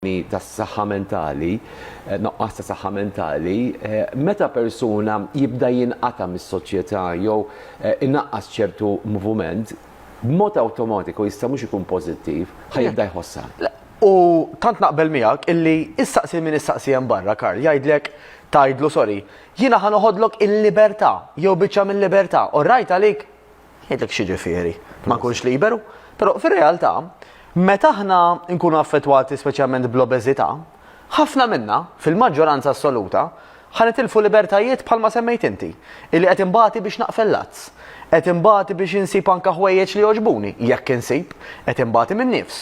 tas-saħħa mentali, noqqas ta' saħħa mentali, meta persuna jibda jinqata' mis-soċjetà jew inaqqas ċertu moviment, b'mod awtomatiku jista' mhux ikun pożittiv, ħajibda jħossha. U tant naqbel miegħek illi issaqsi min issaqsi hemm barra, Karl, jgħidlek tgħidlu sorry, jiena ħa noħodlok il-libertà jew biċċa mill-libertà, orrajt għalik? Jgħidlek xi ġifieri, ma nkunx liberu, però fir-realtà meta aħna nkunu affettwati speċjalment bl-obeżità, ħafna minna, fil-maġġoranza assoluta, ħanitilfu libertajiet bħalma semmejt inti, illi qed imbagħti biex naqfel lazz, qed imbagħti biex insib anke ħwejjeġ li jogħġbuni, jekk insib, qed imbagħti min-nifs,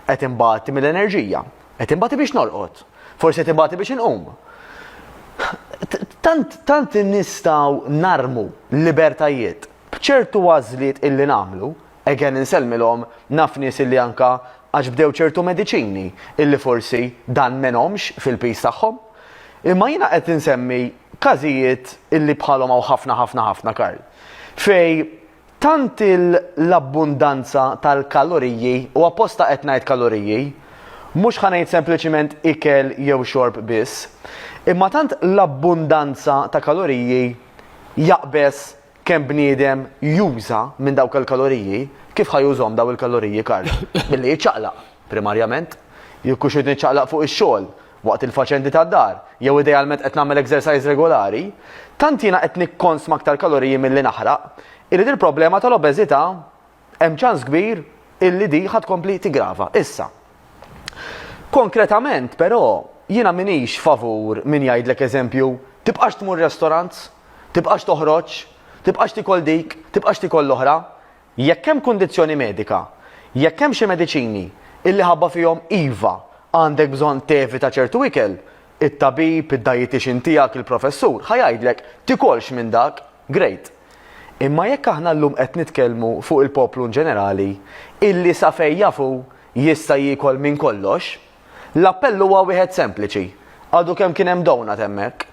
qed imbagħti mill-enerġija, qed imbagħti biex norqod, forsi qed imbagħti biex inqum. Tant nistgħu narmu libertajiet b'ċertu għażliet illi nagħmlu, egen insellmilhom naf nies illi anka għax bdew ċertu mediċini illi forsi dan menhomx fil-pis tagħhom. Imma jiena qed insemmi każijiet illi bħalhom hawn ħafna Karl. Fej tant l-abbundanza tal-kaloriji u apposta qed ngħid kaloriji, mhux ħanejt sempliċiment ikel jew xorb biss, imma tant l-abbundanza ta' kaloriji jaqbes kemm bniedem juża minn dawk il-kaloriji, kif ħajużhom daw il-kaloriji, Karl? Billi jiċċaqlaq primarjament, jekk hux niċċaqlaq fuq ix-xogħol waqt il-faċenti tad-dar, jew idealment qed nagħmel exercise regolari, tant jiena qed nikkonsma aktar kaloriji milli naħraq, illi il-problema tal-obeżità hemm ċans kbir illi di ħadd kompli tigrava. Issa. Konkretament, però, jiena minix favur min jgħidlek eżempju, tibqax tmur restorants, tibqax toħroġ, tibqax tikol dik, tibqax tikol l-oħra, jekk hemm kundizzjoni medika, jekk hemm xi mediċini illi ħabba fihom iva għandek bżonn tevita ċertu ikel, it-tabib, id-dietitian tiegħek, il-professur ħajajdlek tikolx minn dak, great. Imma jekk aħna llum qed nitkellmu fuq il-poplu ġenerali illi sa fejn jafu jista' jiekol minn kollox, l-appell huwa wieħed sempliċi. Għadu kemm kien hemm donut hemmhekk.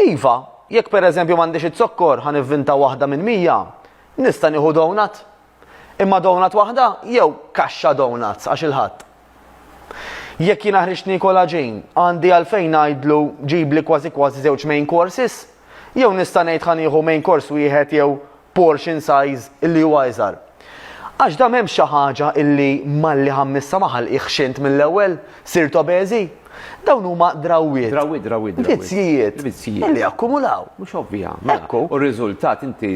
Iva, jekk pereżempju m'għandix it-zokkor ħanivvinta waħda minn 100, nista' nieħu donut. Imma donut waħda jew kaxxa donuts għax il-ħadd. Jekk jiena ħriġt nikol ġin, għandi għalfejn ngħidlu ġibli kważi żewġ main courses, jew nista' ngħid ħanieħu main course wieħed jew portion size illi huwa iżgħar. Għax da m'hemmx xi ħaġa illi malli ħammissa ma ħalqiħx mill-ewwel sirt obeżi. Dawn huma drawwiet. Vizzijiet. Illi akkumulaw. Mhux ovvja. Ekku. U r-riżultat inti